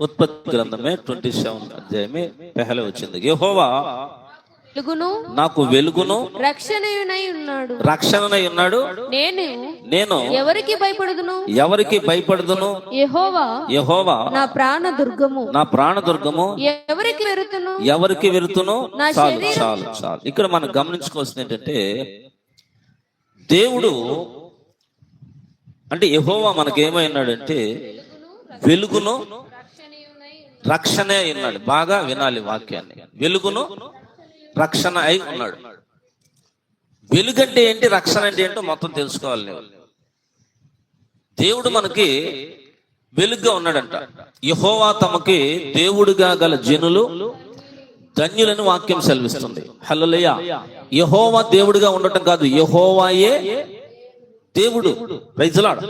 उत्पत्ति ग्रंथ में 27 अध्याय में पहले వచ్చింది యెహోవా నాకు వెలుగును రక్షణయునై ఉన్నాడు. రక్షణనై ఉన్నాడు. నేను ఎవరికి భయపడదును. యెహోవా నా ప్రాణదుర్గము ఎవరికి వెరుతును. చాలు. ఇక్కడ మనం గమనించుకోవాల్సింది ఏంటంటే, దేవుడు అంటే యెహోవా మనకేమై ఉన్నాడంటే వెలుగును రక్షణ అయి ఉన్నాడు. బాగా వినాలి వాక్యాన్ని. వెలుగును రక్షణ అయి ఉన్నాడు. వెలుగంటే ఏంటి, రక్షణ అంటే ఏంటో మొత్తం తెలుసుకోవాలి. దేవుడు మనకి వెలుగుగా ఉన్నాడంట. యెహోవా తమకి దేవుడిగా గల జనులు ధన్యులని వాక్యం సెలవిస్తుంది. హల్లెలూయా. యెహోవా దేవుడిగా ఉండటం కాదు, యెహోవాయే దేవుడు. Praise lord.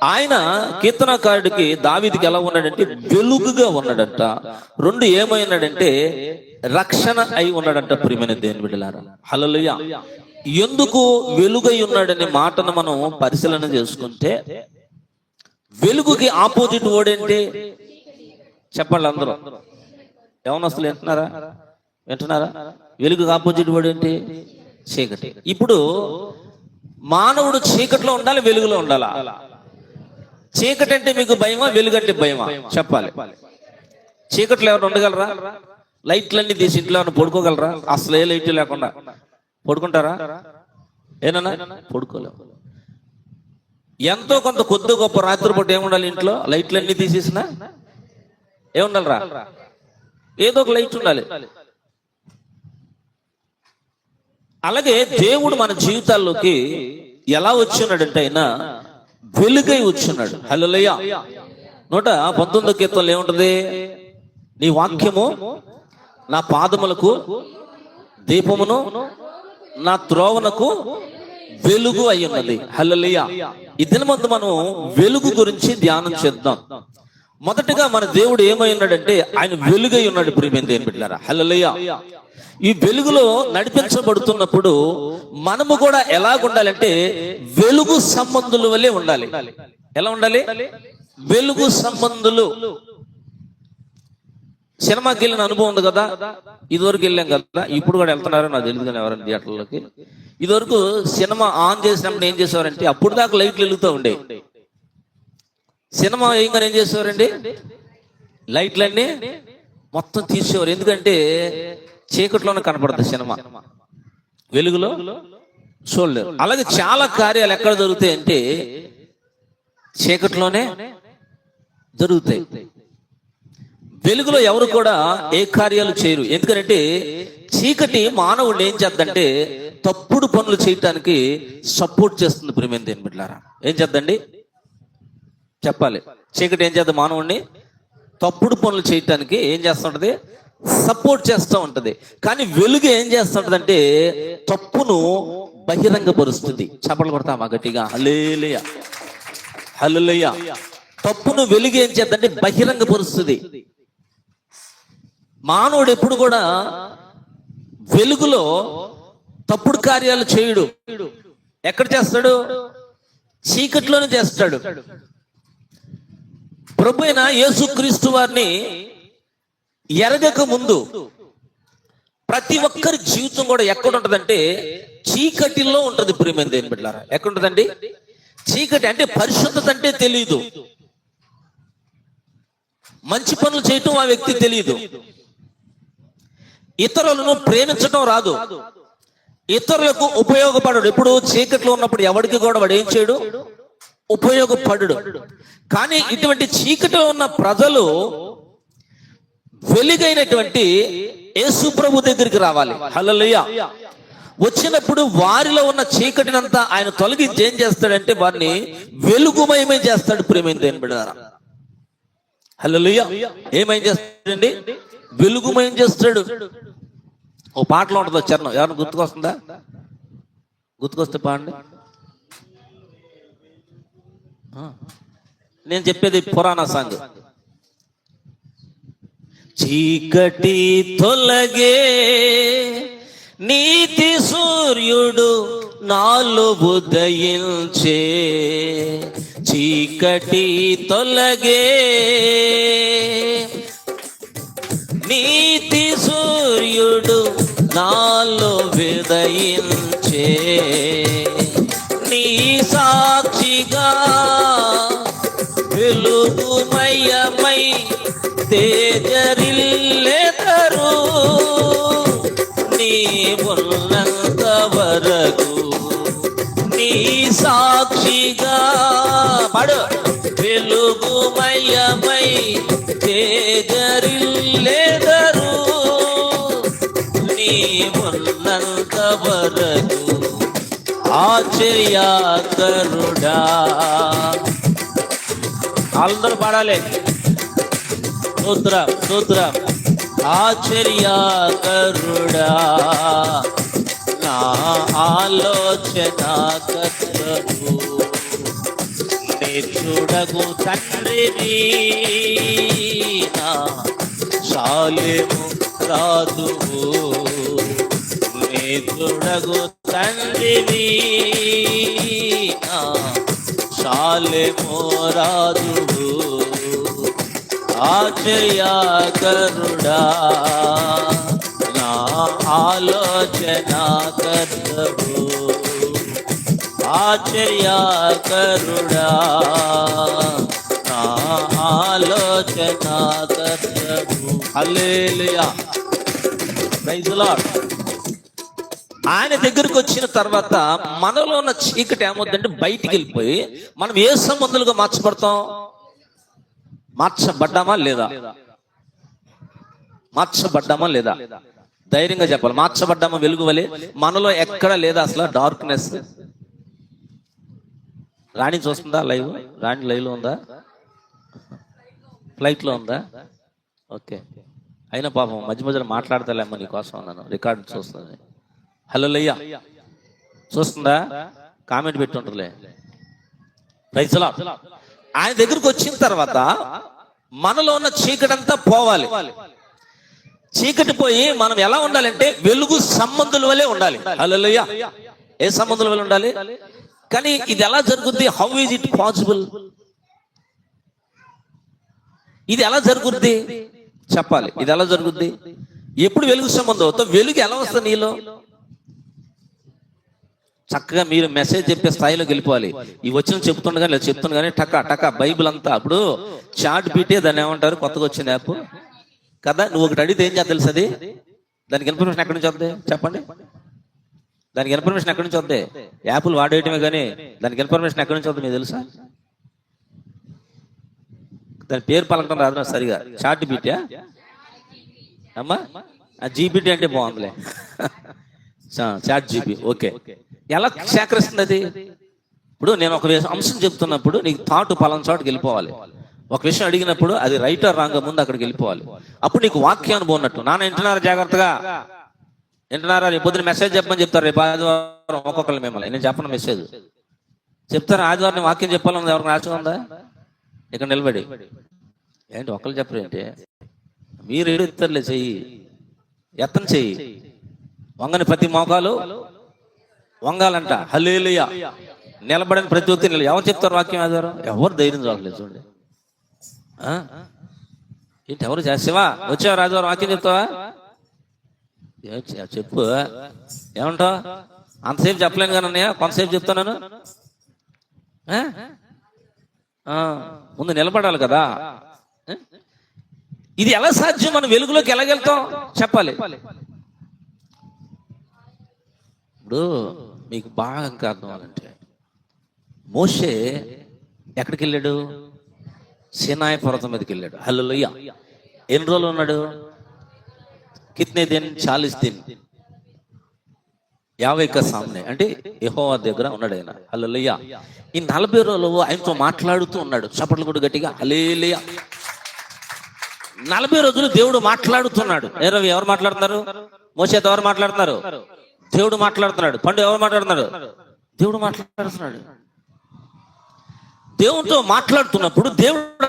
ఆయన కీర్తనకారుడికి దావీదుకి ఎలా ఉన్నాడంటే వెలుగుగా ఉన్నాడంట. రెండు ఏమైనాడంటే రక్షణ అయి ఉన్నాడంట. ప్రియమైన దేవుని బిడ్డలారా, హల్లెలూయా. ఎందుకు వెలుగై ఉన్నాడనే మాటను మనం పరిశీలన చేసుకుంటే, వెలుగుకి ఆపోజిట్ వర్డ్ ఏంటి చెప్పండి అందరూ. యవనస్తులు వింటున్నారా? వెలుగుకి ఆపోజిట్ వర్డ్ ఏంటి? చీకటి. ఇప్పుడు మానవుడు చీకట్లో ఉండాలి, వెలుగులో ఉండాలా? చీకటి అంటే మీకు భయమా, వెలుగంటే భయమా చెప్పాలి. చీకట్లో ఎవరు ఉండగలరా? లైట్లన్నీ తీసి ఇంట్లో పడుకోగలరా? అసలు ఏ లైట్ లేకుండా పడుకుంటారా? ఏనన్నా పడుకోలేము. ఎంతో కొంత కొద్ది గొప్ప రాత్రిపూట ఏముండాలి ఇంట్లో? లైట్లన్నీ తీసేసినా ఏముండాలరా? ఏదో ఒక లైట్ ఉండాలి. అలాగే దేవుడు మన జీవితాల్లోకి ఎలా వచ్చినాడంటే ఆయన వెలుగై వచ్చున్నాడు. హల్లెలూయా. 119 కీర్తనలో ఏముంటది? నీ వాక్యము నా పాదములకు దీపమును నా త్రోవనకు వెలుగు అయి ఉన్నది. హల్లెలూయా. ఈ దినమందు మనం వెలుగు గురించి ధ్యానం చేద్దాం. మొదటగా మన దేవుడు ఏమై ఉన్నాడంటే ఆయన వెలుగై ఉన్నాడు. ప్రియమైన దేవుని బిడ్డలారా, హల్లెలూయా. ఈ వెలుగులో నడిపించబడుతున్నప్పుడు మనము కూడా ఎలాగుండాలంటే వెలుగు సంబంధుల వల్లే ఉండాలి. ఎలా ఉండాలి? వెలుగు సంబంధులు. సినిమాకి వెళ్ళిన అనుభవం ఉంది కదా, ఇదివరకు వెళ్ళాం కదా, ఇప్పుడు కూడా వెళ్తున్నారో నాకు తెలియదు కానీ ఎవరైనా థియేటర్లోకి. ఇదివరకు సినిమా ఆన్ చేసినప్పుడు ఏం చేసేవారంటే అప్పుడు దాకా లైట్లు వెలుగుతూ ఉండే. సినిమా ఏంగా ఏం చేసేవారండి, లైట్లన్నీ మొత్తం తీసేవారు. ఎందుకంటే చీకట్లోనే కనపడుతుంది సినిమా, వెలుగులో చూడలేరు. అలాగే చాలా కార్యాలు ఎక్కడ జరుగుతాయి అంటే చీకట్లోనే జరుగుతాయి. వెలుగులో ఎవరు కూడా ఏ కార్యాలు చేయరు. ఎందుకంటే చీకటి మానవుడిని ఏం చేద్దంటే తప్పుడు పనులు చేయటానికి సపోర్ట్ చేస్తుంది. ప్రియమైన దేవుని బిడ్డలారా, ఏం చేద్దండి చెప్పాలి. చీకటి ఏం చేద్దాం? మానవుడిని తప్పుడు పనులు చేయటానికి ఏం చేస్తుంటది? సపోర్ట్ చేస్తూ ఉంటది. కానీ వెలుగు ఏం చేస్తుంటదంటే తప్పును బహిరంగపరుస్తుంది. చప్పట్లు కొడతామా గట్టిగా? హల్లెలూయా, హల్లెలూయా. తప్పును వెలుగు ఏం చేద్దంటే బహిరంగపరుస్తుంది. మానవుడు ఎప్పుడు కూడా వెలుగులో తప్పుడు కార్యాలు చేయడు. ఎక్కడ చేస్తాడు? చీకట్లోనే చేస్తాడు. ప్రభు అయిన యేసుక్రీస్తు వారిని ఎరగక ముందు ప్రతి ఒక్కరి జీవితం కూడా ఎక్కడ ఉంటదంటే చీకటిలో ఉంటది. ప్రియమైన దేవుని బిడ్డలారా, ఎక్కడ ఉంటదండి? చీకటి అంటే పరిశుద్ధత అంటే తెలియదు, మంచి పనులు చేయటం ఆ వ్యక్తి తెలియదు, ఇతరులను ప్రేమించడం రాదు, ఇతరులకు ఉపయోగపడడు. ఎప్పుడు చీకట్లో ఉన్నప్పుడు ఎవరికి కూడా వాడు ఏం చేయడు? ఉపయోగపడడు. కానీ ఇటువంటి చీకటిలో ఉన్న ప్రజలు వెలుగైనటువంటి యేసు ప్రభు దగ్గరికి రావాలి. హల్లెలూయా. వచ్చినప్పుడు వారిలో ఉన్న చీకటినంతా ఆయన తొలగించి ఏం చేస్తాడంటే వారిని వెలుగుమయమై చేస్తాడు. ప్రియమైన దేవుని బిడ్డలారా, హల్లెలూయా. ఏమేం చేస్తాడండి? వెలుగుమయం చేస్తాడు. ఓ పాటలో ఉంటుంది చరణం, ఎవరైనా గుర్తుకొస్తుందా? గుర్తుకొస్తే పాడండి. నేను చెప్పేది పురాణ సాంగ్. చీకటి తొలగే నీతి సూర్యుడు నాలో ఉదయించే, చీకటి తొలగే నాలో విదయించే నీ సాక్షిగా వెలుగుమయమై తేజరిల్లెదరు నీ ఉన్నంత వరకు నీ సాక్షిగా పడు వెలుగుమయమై తేజరిల్లెదరు నీ ఉన్నంత వరకు ఆశ్చర్యకరుడా. అందరూ పాడాలి. స్తోత్రం స్తోత్రం. ఆశ్చర్యకరుడా నా ఆలోచన కర్తవు నిత్యుడగు తండ్రిని నా శాలెము రాదువు నిత్యుడగు తండ్రిని నా శాలెము రాదువు ఆశ్చర్యకరుడా నా ఆలోచన కర్తవు ఆశ్చర్యకరుడా నా ఆలోచన కర్తవు. హల్లెలూయా. Praise the lord. ఆయన దగ్గరికి వచ్చిన తర్వాత మనలో ఉన్న చీకటి ఏమవుతుందంటే బయటికి వెళ్ళిపోయి మనం ఏ సంబంధులుగా మార్చబడతాం? మార్చబడ్డామా లేదా? మార్చబడ్డామా లేదా? ధైర్యంగా చెప్పాలి. మార్చబడ్డామా? వెలుగు వలె మనలో ఎక్కడ లేదా అసలు డార్క్నెస్? రాణి చూస్తుందా లైవ్? రాణి లైవ్ లో ఉందా? ఫ్లైట్ లో ఉందా? ఓకే. అయినా పాపం మధ్య మధ్యలో మాట్లాడతాలేమ్మా నీ కోసం అన్నాను. రికార్డు చూస్తుంది. హలో లయ్యా చూస్తుందా? కామెంట్ పెట్టి ఉంటుందిలే. Praise the lord. ఆయన దగ్గరకు వచ్చిన తర్వాత మనలో ఉన్న చీకటంతా పోవాలి. చీకటి పోయి మనం ఎలా ఉండాలంటే వెలుగు సంబంధుల వలె ఉండాలి. హల్లెలూయా. ఏ సంబంధుల వలె ఉండాలి? కానీ ఇది ఎలా జరుగుద్ది? How is it possible? ఇది ఎలా జరుగుద్ది చెప్పాలి. ఇది ఎలా జరుగుద్ది? ఎప్పుడు వెలుగు సంబంధంతో వెలుగు ఎలా వస్తుంది నీలో? చక్కగా మీరు మెసేజ్ చెప్పే స్థాయిలోకి వెళ్ళిపోవాలి. ఈ వచ్చిన చెప్తుండగా లేదా చెప్తుండగానే టకా టకా బైబిల్ అంతా. అప్పుడు చాట్ బీటే దాన్ని ఏమంటారు? కొత్తగా వచ్చిన యాప్ కదా. నువ్వు ఒకటి అడిగితే ఏం చేద్దాం తెలుసు? అది దానికి ఇన్ఫర్మేషన్ ఎక్కడి నుంచి వద్దే చెప్పండి. దానికి ఇన్ఫర్మేషన్ ఎక్కడి నుంచి వద్దే? యాప్లు వాడేయటమే కానీ దానికి ఇన్ఫర్మేషన్ ఎక్కడి నుంచి వద్దు మీకు తెలుసా? దాని పేరు పలకడం రాదు నాకు సరిగా. చాట్ బీటే అమ్మా. జీబీటీ అంటే బాగుందిలే. Chat GPT. ఓకే. ఎలా సేకరిస్తుంది అది? ఇప్పుడు నేను ఒక అంశం చెప్తున్నప్పుడు నీకు థాట్ పలానా చోటుకి వెళ్ళిపోవాలి. ఒక విషయం అడిగినప్పుడు అది రైట్ ఆర్ రాంగ్ ముందు అక్కడికి వెళ్ళిపోవాలి. అప్పుడు నీకు వాక్యానుభవం ఉన్నట్టు. నాన్న వింటున్నారా? జాగ్రత్తగా వింటున్నారా? రేపు పొద్దున మెసేజ్ చెప్పమని చెప్తారు. రేపు ఆదివారం ఒక్కొక్కరు మిమ్మల్ని నేను చెప్పను మెసేజ్ చెప్తారు. ఆదివారం వాక్యం చెప్పాలని ఎవరికి రాసి ఉందా? ఇక్కడ నిలబడి ఏంటి ఒకళ్ళు చెప్పరు ఏంటి? మీరు ఎడుతారులే చెయ్యి, ఎత్తని చెయ్యి, వంగని ప్రతి మోకాలు వంగాలంట. హల్లెలూయా. నిలబడని ప్రతి ఒక్కరి ఎవరు చెప్తారు వాక్యం ఆధారం? ఎవరు ధైర్యం చూడలేదు చూడండి. ఏంటి ఎవరు చేసేవా? వచ్చావా రాజువారు వాక్యం చెప్తావా? చెప్పు. ఏమంటావు? అంతసేపు చెప్పలేను కానీ అన్నయ్య కొంతసేపు చెప్తాను. ముందు నిలబడాలి కదా. ఇది ఎలా సాధ్యం? మనం వెలుగులోకి ఎలాగెళ్తాం చెప్పాలి. ఇప్పుడు మీకు బాగా ఇంకా అర్థం అవ్వాలంటే మోషే ఎక్కడికి వెళ్ళాడు? సీనాయి పర్వతం మీదకి వెళ్ళాడు. హల్లెలూయా. ఎన్ని రోజులు ఉన్నాడు? కిత్నే దిన్? 40 దిన్. 50 का సామ్నే అంటే యెహోవా దగ్గర ఉన్నాడు ఆయన. హల్లెలూయా. ఈ 40 రోజులు ఆయనతో మాట్లాడుతూ ఉన్నాడు. చప్పట్లు కూడా గట్టిగా హల్లెలూయా. 40 రోజులు దేవుడు మాట్లాడుతున్నాడు. ఎవరు మాట్లాడుతున్నారు? మోషేతో ఎవరు మాట్లాడుతున్నారు? దేవుడు మాట్లాడుతున్నాడు. పండు ఎవరు మాట్లాడుతున్నాడు? దేవుడు మాట్లాడుతున్నాడు. దేవుడితో మాట్లాడుతున్నప్పుడు దేవుడు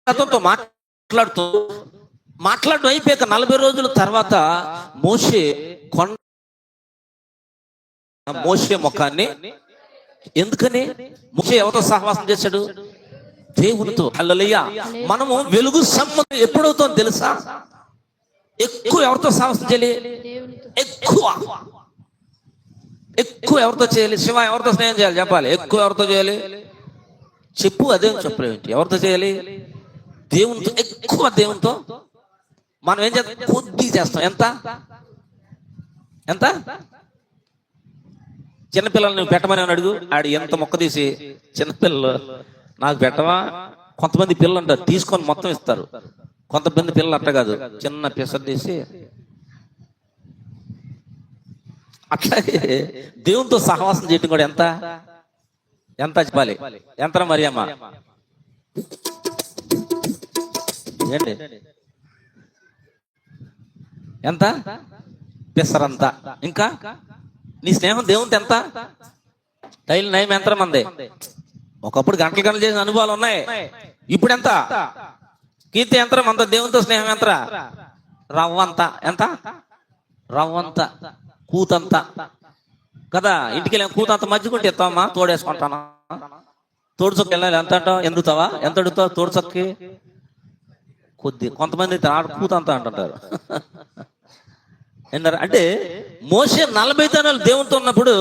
అతనితో మాట్లాడడం అయిపోయాక 40 రోజుల తర్వాత మోషే ముఖాన్ని ఎందుకని మోషే ఎవరితో సహవాసం చేశాడు? దేవునితో. హల్లెలూయా. మనము వెలుగు సంబంధం ఎప్పుడవుతాం తెలుసా? ఎక్కువ ఎవరితో సాహసం చేయాలి? దేవునితో. ఎక్కువ ఎక్కువ ఎవరితో చేయాలి? శివ ఎవరితో స్నేహం చేయాలి చెప్పాలి. ఎక్కువ ఎవరితో చేయాలి చెప్పు. అదే చెప్పలేంటి? ఎవరితో చేయాలి? దేవునితో. ఎక్కువ దేవునితో. మనం ఏం చేస్తాం? కొద్ది చేస్తాం. ఎంత ఎంత? చిన్నపిల్లలు నువ్వు పెట్టమని అని అడుగు, ఆడు ఎంత మొక్క తీసి చిన్నపిల్లలు నాకు పెట్టవా. కొంతమంది పిల్లలు అంటారు తీసుకొని మొత్తం ఇస్తారు, కొంతమంది పిల్లలు అట్ట కాదు, చిన్న పిసర్ తీసి. అట్లాగే దేవునితో సహవాసం చేయటం కూడా ఎంత ఎంత చెప్పాలి? ఎంత మరి అమ్మ? ఏంటి ఎంత? పిసరంత. ఇంకా నీ స్నేహం దేవునితో ఎంత? టైల్ నయం ఎంత మంది? ఒకప్పుడు గంటలు గంటలు చేసిన అనుభవాలు ఉన్నాయి. ఇప్పుడు ఎంత? కీర్తి యంత్రం అంత, దేవునితో స్నేహం ఎంత? రవ్వంత. ఎంత? రవ్వంత, కూతంత కదా. ఇంటికి వెళ్ళి కూతంత మజ్జిగుంటే ఎత్తావమ్మా, తోడేసుకుంటానా? తోడు చొక్కి వెళ్ళాలి. ఎంత అంటావు? ఎందుతావా? ఎంత అడుగుతావు తోడు చొక్కి? కొద్ది. కొంతమంది కూతంత అంటుంటారు. అంటే మోషే 40 దినాలు దేవునితో ఉన్నప్పుడు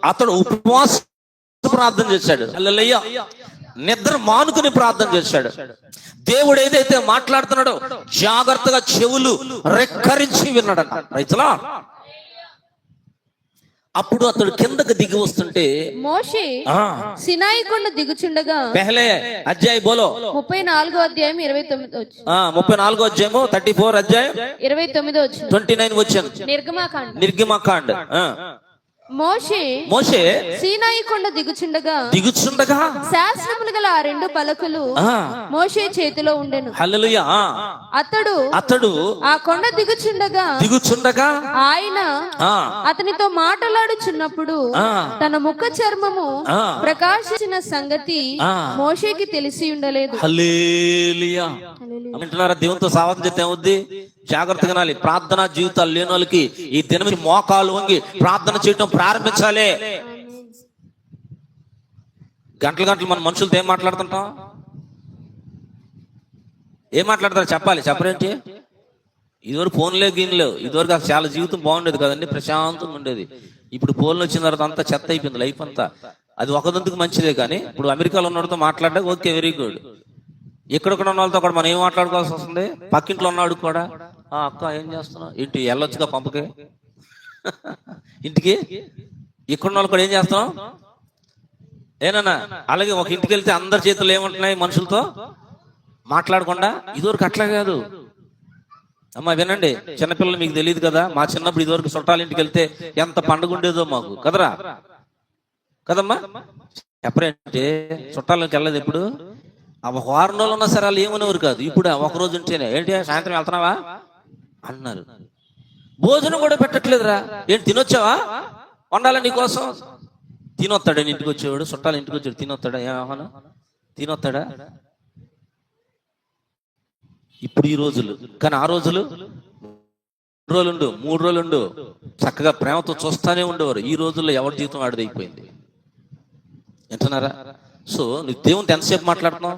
అతడు ఉపవాస ప్రార్థన చేశాడు. హల్లెలూయా. నిద్ర మానుకుని ప్రార్థన చేశాడు. దేవుడు ఏదైతే మాట్లాడుతున్నాడో జాగ్రత్తగా చెవులు రెక్కరించి విన్నాడట. రైతులా అప్పుడు అతడు కిందకు దిగి వస్తుంటే మోషే సినాయి కొండ దిగుచుండగా పెహలే అధ్యాయ బోలో 34వ అధ్యాయం 29 వచ్చి 34వ అధ్యాయము 34 అధ్యాయం 29 వచ్చి 29 వచ్చాను. నిర్గమకాండ. మోషే సీనాయి కొండ దిగుచుండగా శాసనములు గల ఆ 2 పలకలు మోషే చేతిలో ఉండెను. హల్లెలూయా. అతడు ఆ కొండ దిగుచుండగా ఆయన అతనితో మాట్లాడుచున్నప్పుడు తన ముఖ చర్మము ప్రకాశించిన సంగతి మోషేకి తెలిసి ఉండలేదు. హల్లెలూయా. వింటున్నారా? దేవునితో సావాసం చేస్తే ఏమవుద్ది? జాగ్రత్తగా వినాలి. ప్రార్థనా జీవితాలు లేని వాళ్ళకి ఈ దినం మోకాలు వంగి ప్రార్థన చేయటం ప్రారంభించాలి. గంటలు మన మనుషులతో ఏం మాట్లాడుతుంటాం? ఏం మాట్లాడతారు చెప్పాలి? చెప్పరేంటి? ఇదివరకు ఫోన్లే గీన్లేవు. ఇదివరకు అసలు చాలా జీవితం బాగుండేది కదండి, ప్రశాంతంగా ఉండేది. ఇప్పుడు ఫోన్లు వచ్చిన తర్వాత అంతా చెత్త అయిపోయింది లైఫ్ అంతా. అది ఒకదందుకు మంచిదే, కానీ ఇప్పుడు అమెరికాలో ఉన్నవాడితో మాట్లాడడం ఓకే, వెరీ గుడ్. ఎక్కడెక్కడ ఉన్న వాళ్ళతో కూడా మనం ఏం మాట్లాడుకోవాల్సి వస్తుంది? పక్కింట్లో ఉన్నాడు కూడా, అక్క ఏం చేస్తున్నావు? ఇంటి వెళ్ళొచ్చుగా పంపకి ఇంటికి. ఇక్కడ ఉన్న వాళ్ళు కూడా ఏం చేస్తున్నాం? ఏనన్నా అలాగే ఒక ఇంటికి వెళ్తే అందరి చేతులు ఏముంటున్నాయి? మనుషులతో మాట్లాడకుండా. ఇదివరకు అట్లా కాదు అమ్మా. వినండి, చిన్నపిల్లలు మీకు తెలియదు కదా. మా చిన్నప్పుడు ఇదివరకు చుట్టాల ఇంటికి వెళ్తే ఎంత పండుగ ఉండేదో మాకు కదరా, కదమ్మా. ఎప్పుడంటే చుట్టాలకి వెళ్ళదు. ఇప్పుడు ఒక వారం రోజులు ఉన్నా సరే వాళ్ళు ఏమనేవారు కాదు. ఇప్పుడు ఒక రోజు ఉంటేనే ఏంటి సాయంత్రం వెళ్తున్నావా అన్నారు. భోజనం కూడా పెట్టట్లేదురా. ఏంటి తినొచ్చావా? వండాలా నీకోసం. తినొస్తాడా ఇంటికి వచ్చేవాడు? చుట్టాలు ఇంటికి వచ్చాడు తినొస్తాడా? ఏమన్నా తినొస్తాడా? ఇప్పుడు ఈ రోజులు. కానీ ఆ రోజులు 2 రోజులుండు 3 రోజులుండు చక్కగా ప్రేమతో చూస్తానే ఉండేవారు. ఈ రోజుల్లో ఎవరి జీవితం ఆడిదైపోయింది. వింటున్నారా? సో నువ్వు దేవునితో ఎంతసేపు మాట్లాడుతున్నావు?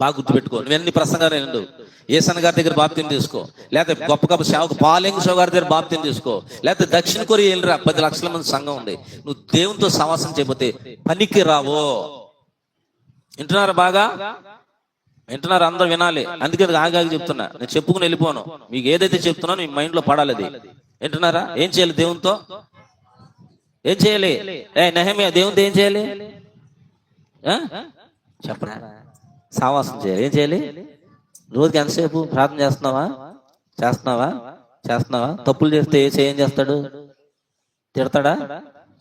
బాగా గుర్తుపెట్టుకో. నువ్వెన్ని ప్రసంగాలు విండు. ఏసన్ గారి దగ్గర బాప్తిని తీసుకో, లేకపోతే గొప్ప గొప్ప సేవకు పాలింగ్ షో గారి దగ్గర బాప్తిని తీసుకో, లేకపోతే దక్షిణ కొరియా వెళ్ళిరా, 10 లక్షల మంది సంఘం ఉంది. నువ్వు దేవునితో సహవాసం చేయకపోతే పనికి రావో. వింటున్నారా? బాగా వింటున్నారు? అందరూ వినాలి. అందుకే ఆగాగి చెప్తున్నా. నేను చెప్పుకుని వెళ్ళిపోను. మీకు ఏదైతే చెప్తున్నానో మీ మైండ్ లో పడాలి. అది వింటున్నారా? ఏం చేయాలి దేవునితో? ఏం చేయాలి? నెహెమ్యా దేవునితో ఏం చేయాలి చెప్పరా? సావాసం చేయాలి. ఏం చేయాలి? రోజుకి ఎంతసేపు ప్రార్థన చేస్తున్నావా? తప్పులు చేస్తే ఏం చేస్తాడు? తిడతాడా?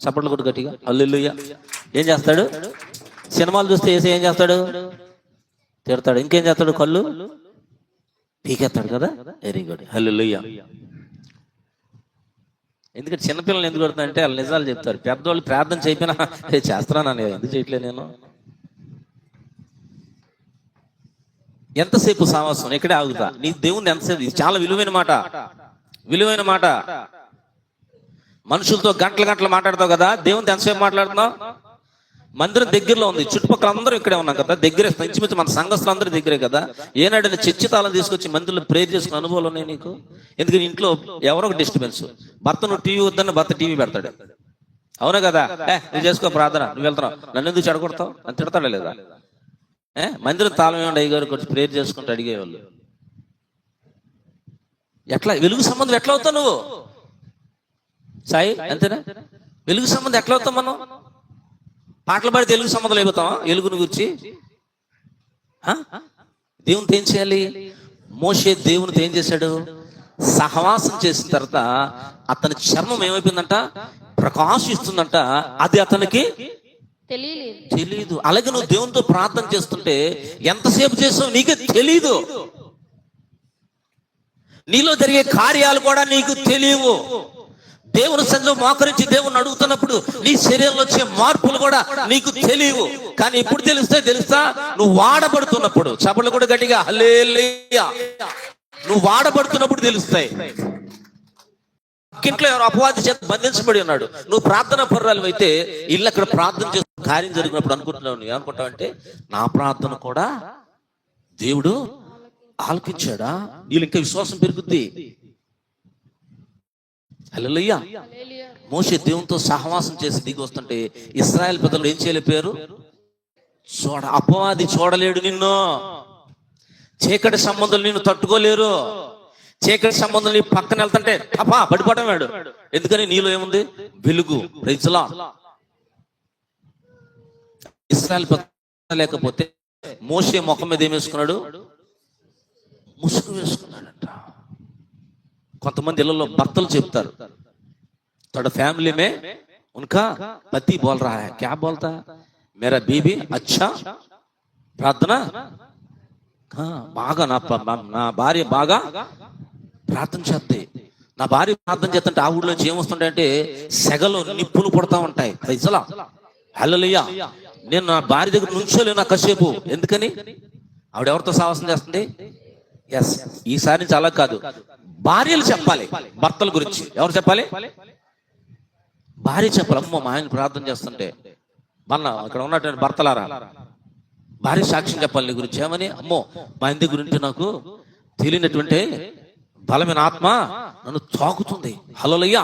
చప్పట్లు కొట్టు గట్టిగా హల్లెలూయా. ఏం చేస్తాడు? సినిమాలు చూస్తే ఏం చేస్తాడు? తిడతాడు. ఇంకేం చేస్తాడు? కళ్ళు పీకేస్తాడు కదా. వెరీ గుడ్, హల్లెలూయా. ఎందుకంటే చిన్నపిల్లలు ఎందుకు కొడుతుందంటే వాళ్ళు నిజాలు చెప్తారు. పెద్దవాళ్ళు ప్రార్థన చేయకపోయినా చేస్తున్నాను ఎందుకు చేయట్లేదు నేను. ఎంతసేపు సావాసం? ఇక్కడే ఆగుతా. నీ దేవుని ఎంతసేపు? ఇది చాలా విలువైన మాట. మనుషులతో గంటలు మాట్లాడతావు కదా, దేవునితో ఎంతసేపు మాట్లాడుతున్నావు? మందిరం దగ్గరలో ఉంది, చుట్టుపక్కల అందరూ ఇక్కడే ఉన్నాం కదా, దగ్గరే ఇంచుమించు మన సంఘస్థులు అందరూ దగ్గరే కదా. ఏనాడని చర్చి తాళం తీసుకొచ్చి మందిరంలో ప్రేయర్ చేసుకున్న అనుభవాలు ఉన్నాయి నీకు? ఎందుకని ఇంట్లో ఎవరో ఒక డిస్టర్బెన్స్. భర్త నువ్వు టీవీ వద్దన్న భర్త టీవీ పెడతాడు, అవునా కదా? నువ్వు చేసుకో ప్రార్థన, నువ్వు వెళ్తున్నావు, నన్ను ఎందుకు చెడగొడతావు అని తిడతాడా లేదా? మందిరం తాళం ఏమండి అయ్యగారు కొంచెం ప్రేయర్ చేసుకుంటూ అడిగేవాళ్ళు. ఎట్లా వెలుగు సంబంధం ఎట్లా అవుతావు నువ్వు సాయి? అంతేనా? వెలుగు సంబంధం ఎట్లా అవుతాం మనం? పాటలు పాడి తెలుగు సంబంధం అయిపోతావా వెలుగుని గురించి? దేవునితో ఏం చేయాలి? మోషే దేవునితో ఏం చేశాడు? సహవాసం చేసిన తర్వాత అతని చర్మం ఏమైపోయిందంట? ప్రకాశిస్తుందంట. అది అతనికి తెలియదు. అలాగే నువ్వు దేవునితో ప్రార్థన చేస్తుంటే ఎంతసేపు చేసావు నీకే తెలీదు. నీలో జరిగే కార్యాలు కూడా నీకు తెలియవు. దేవుని సన్నిధిలో మోకరించి దేవుని అడుగుతున్నప్పుడు నీ శరీరంలో వచ్చే మార్పులు కూడా నీకు తెలియవు. కానీ ఎప్పుడు తెలుస్తా? నువ్వు వాడబడుతున్నప్పుడు. చప్పట్లు కూడా గట్టిగా హల్లెలూయా. నువ్వు వాడబడుతున్నప్పుడు తెలుస్తాయి. ఇంట్లో ఎవరు అపవాది చేత బంధించబడి ఉన్నాడు, నువ్వు ప్రార్థన పర్రాలు అయితే ఇల్లు అక్కడ ప్రార్థన చేస్తూ కార్యం జరిగినప్పుడు అనుకుంటున్నావు, నువ్వు ఏమనుకుంటావు అంటే నా ప్రార్థన కూడా దేవుడు ఆలకించాడా? వీళ్ళు ఇంకా విశ్వాసం పెరుగుద్ది. హల్లెలూయా. మోషే దేవునితో సహవాసం చేసి దిగి వస్తుంటే ఇశ్రాయేలు పెద్దలు ఏం చేయలేపారు? అపవాది చూడలేడు నిన్ను. చీకటి సంబంధాలు నిన్ను తట్టుకోలేరు. చీకటి సంబంధం నీ పక్కన వెళ్తుంటే టపా పడిపోవడం వాడు. ఎందుకని? నీలో ఏముంది? వెలుగు. Praise the lord. ఇశ్రాయేలు పెద్ద లేకపోతే మోషే ముఖం మీద ఏం వేసుకున్నాడు? ముసుగు వేసుకున్నాడంట. కొంతమంది ఇళ్లలో భర్తలు చెప్తారు, తోడ ఫ్యామిలీ మే ఉన్కా పతి బోల్ రహా హై, క్యా బోల్తా? మేరా బీబీ అచ్చా ప్రార్థన బాగా నా భార్య బాగా ప్రార్థన చేస్తే, నా భార్య ప్రార్థన చేస్తుంటే ఆ ఊళ్ళోంచి ఏమొస్తుంటాయంటే సెగలు నిప్పులు పుడతా ఉంటాయి. Praise the Lord. హల్లెలూయా. నేను నా భార్య దగ్గర నుంచోలేను నా కాసేపు. ఎందుకని? ఆవిడెవరితో సావాసం చేస్తుంది? ఎస్, ఈసారి నుంచి అలా కాదు, భార్యలు చెప్పాలి భర్తల గురించి. ఎవరు చెప్పాలి? భార్య చెప్పాలి. అమ్మో మా ఆయన ప్రార్థన చేస్తుంటే, మన అక్కడ ఉన్నటువంటి భర్తలారా భార్య సాక్ష్యం చెప్పాలి నీ గురించి. ఏమని? అమ్మో మా ఇంటి గురించి నాకు తెలియనటువంటి బలమైన ఆత్మ నన్ను తాకుతుంది, హల్లెలూయా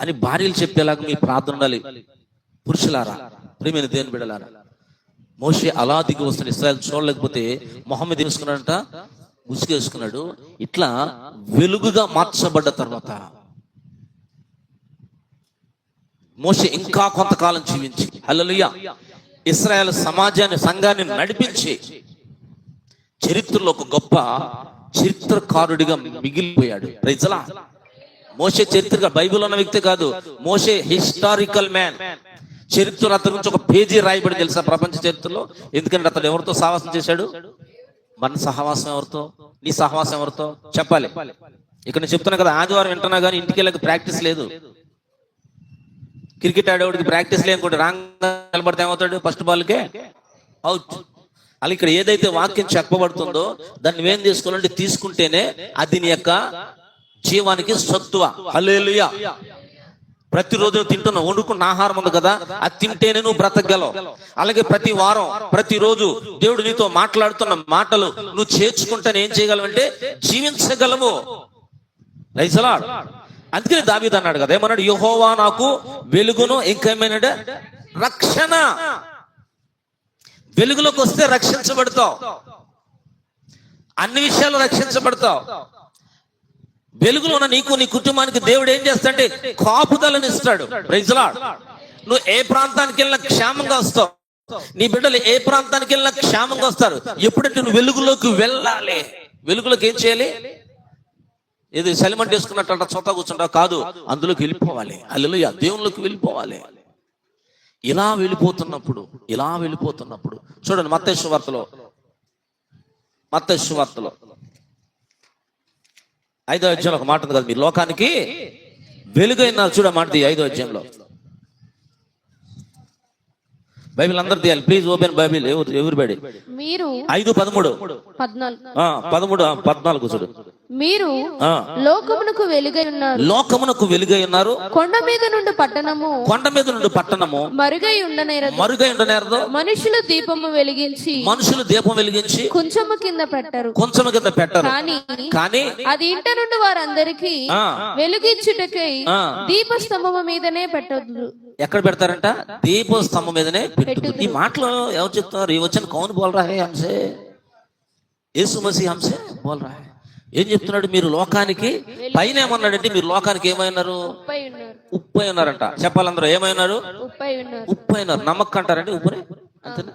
అని భార్యలు చెప్పేలాగా మీ ప్రార్థన ఉండాలి. పురుషులారా, ప్రియమైన దేవుని బిడ్డలారా, మోషే అలా దిగి వస్తున్న ఇశ్రాయేలు చూడలేకపోతే మొహమ్మద్ వేసుకున్నాడంట, ముసుగేసుకున్నాడు. ఇట్లా వెలుగుగా మార్చబడ్డ తర్వాత మోషే ఇంకా కొంతకాలం జీవించి హల్లెలూయా ఇశ్రాయేలు సమాజాన్ని, సంఘాన్ని నడిపించి చరిత్రలో ఒక గొప్ప చరిత్రకారుడిగా మిగిలిపోయాడు. Praise the Lord. మోషే చరిత్రగా బైబిల్ ఉన్న వ్యక్తి కాదు, మోషే హిస్టారికల్ మ్యాన్. చరిత్ర అతని గురించి ఒక పేజీ రాయబడి తెలుసా ప్రపంచ చరిత్రలో. ఎందుకంటే అతను ఎవరితో సహవాసం చేశాడు? మన సహవాసం ఎవరితో? నీ సహవాసం ఎవరితో చెప్పాలి. ఇక్కడ నేను చెప్తున్నా కదా, ఆదివారం వింటున్నా కానీ ఇంటికి వెళ్ళక ప్రాక్టీస్ లేదు. క్రికెట్ ఆడేవాడికి ప్రాక్టీస్ లేనుకోండి, రాంగ్ నిలబడితే ఏమవుతాడు? ఫస్ట్ బాల్కే అవుట్. అలా ఇక్కడ ఏదైతే వాక్యం చెప్పబడుతుందో దాన్ని నువ్వేం తీసుకోవాలంటే తీసుకుంటేనే అది నీ యొక్క జీవానికి సత్తువ. హల్లెలూయా. ప్రతిరోజు తింటున్నావు, వండుకున్న ఆహారం ఉంది కదా, అది తింటేనే నువ్వు బ్రతకగలవు. అలాగే ప్రతి వారం, ప్రతిరోజు దేవుడు నీతో మాట్లాడుతున్న మాటలు నువ్వు చేర్చుకుంటానే ఏం చేయగలవు అంటే జీవించగలవు. Praise the lord. అందుకని దావీదు అన్నాడు కదా, ఏమన్నాడు? యెహోవా నాకు వెలుగును, ఇంకేమైనాడు? రక్షణ. వెలుగులోకి వస్తే రక్షించబడతావు, అన్ని విషయాలు రక్షించబడతావు. వెలుగులో ఉన్న నీకు, నీ కుటుంబానికి దేవుడు ఏం చేస్తాడంటే కాపుదలను ఇస్తాడు. Praise the lord. నువ్వు ఏ ప్రాంతానికి వెళ్ళినా క్షేమంగా వస్తావు, నీ బిడ్డలు ఏ ప్రాంతానికి వెళ్ళినా క్షేమంగా వస్తారు. ఎప్పుడంటే నువ్వు వెలుగులోకి వెళ్ళాలి. వెలుగులోకి ఏం చేయాలి? ఏది సెలిమెంట్ వేసుకున్నట్టు చొత్త కూర్చుంటావు కాదు, అందులోకి వెళ్ళిపోవాలి. హల్లెలూయా. దేవునిలోకి వెళ్ళిపోవాలి. ఇలా వెళ్ళిపోతున్నప్పుడు చూడండి, మత్తయి సువార్తలో 5వ అధ్యాయంలో ఒక మాట ఉంది కదా, మీరు లోకానికి వెలుగైన చూడ మాట 5వ అధ్యాయంలో. బైబిల్ అందరు తీయాలి ప్లీజ్, ఓపెన్ బైబిల్ ఎవరిబడి. మీరు 5:13 14 చూడు. మీరు ఆ, లోకమునకు వెలుగై ఉన్నారు. లోకమునకు వెలుగై ఉన్నారు. కొండ మీద నుండి పట్టణము కొండ మీద నుండి పట్టణము మరుగై ఉండనేరదు. మరుగై ఉండనేరదు. మనుషులు దీపము వెలిగించి మనుషులు దీపం వెలిగించి కుంచము కింద పెట్టరు, కొంచెం కింద పెట్టరు, కానీ అది ఇంట నుండి వారందరికీ ఆ, వెలుగిచ్చుటకై ఆ, దీపస్తంభము మీదనే పెట్టదు. ఎక్కడ పెడతారంట? దీప స్తంభం మీదనే పెట్టు. ఈ మాటలు ఎవరు చెప్తున్నారు? ఈ వచ్చిన కౌన్ బోల్ రా హే హంసే, యేసు మసీహ్ హంసే బోల్ రా హే. ఏం చెప్తున్నాడు? మీరు లోకానికి పైన ఏమన్నాడంటే మీరు లోకానికి ఏమైనారు? ఉప్పు అయి ఉన్నారంట. చెప్పాలందరూ ఏమైనారు? ఉప్పు అయినారు. నమ్మకం అంటారండి ఉప్పునే, అంతేనా?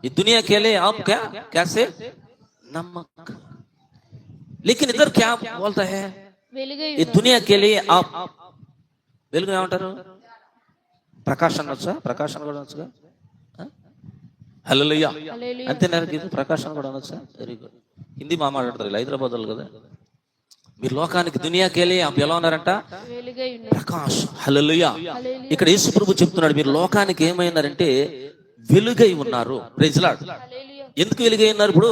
ఈ दुनिया के लिए आप क्या कैसे नमक, लेकिन इधर क्या बोलता है? ఈ दुनिया के लिए आप వెలుగు ఏమంటారు? ప్రకాశం అనొచ్చా? ప్రకాశం కూడా అనొచ్చుగా. హల్లెలూయా, అంతేనా? ప్రకాశం కూడా అనొచ్చా? Very good. హిందీ మాట్లాడతారు హైదరాబాద్ వాళ్ళు కదా. మీరు లోకానికి దునియాకి వెళ్ళి ఎలా ఉన్నారంట? ప్రకాష్. హల్లెలూయా. ఇక్కడ యేసు ప్రభు చెప్తున్నాడు మీరు లోకానికి ఏమైనారంటే వెలుగై ఉన్నారు. Praise lord. ఎందుకు వెలుగై ఉన్నారు? ఇప్పుడు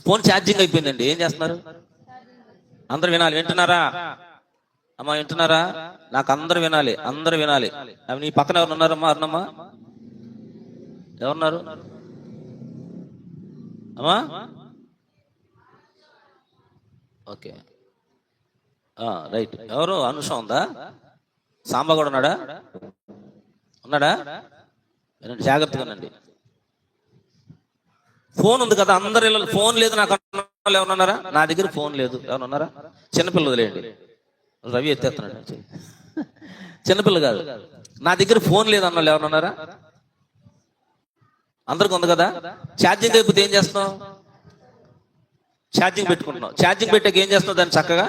ఫోన్ ఛార్జింగ్ అయిపోయిందండి, ఏం చేస్తున్నారు? అందరు వినాలి. వింటున్నారా అమ్మా? వింటున్నారా? నాకు అందరు వినాలి, అందరు వినాలి. అవి నీ పక్కన ఎవరు ఉన్నారమ్మా? అరుణమ్మా ఎవరున్నారు అమ్మా? Okay, right. ఎవరు? అనుష ఉందా? సాంబా కూడా ఉన్నాడా? ఉన్నాడా? జాగ్రత్తగా ఉండండి. ఫోన్ ఉంది కదా అందరి ఇళ్ళలో. ఫోన్ లేదు నాకు అన్న ఎవరున్నారా? నా దగ్గర ఫోన్ లేదు. ఎవరున్నారా? చిన్నపిల్ల వదిలేయండి. రవి ఎత్తేస్తున్నాడు. చిన్నపిల్ల కాదు. నా దగ్గర ఫోన్ లేదు అన్న ఎవరున్నారా? అందరికి ఉంది కదా. ఛార్జింగ్ అయిపోతే ఏం చేస్తున్నావు? ఛార్జింగ్ పెట్టుకుంటున్నావు. ఛార్జింగ్ పెట్టాక ఏం చేస్తున్నావు? దాన్ని చక్కగా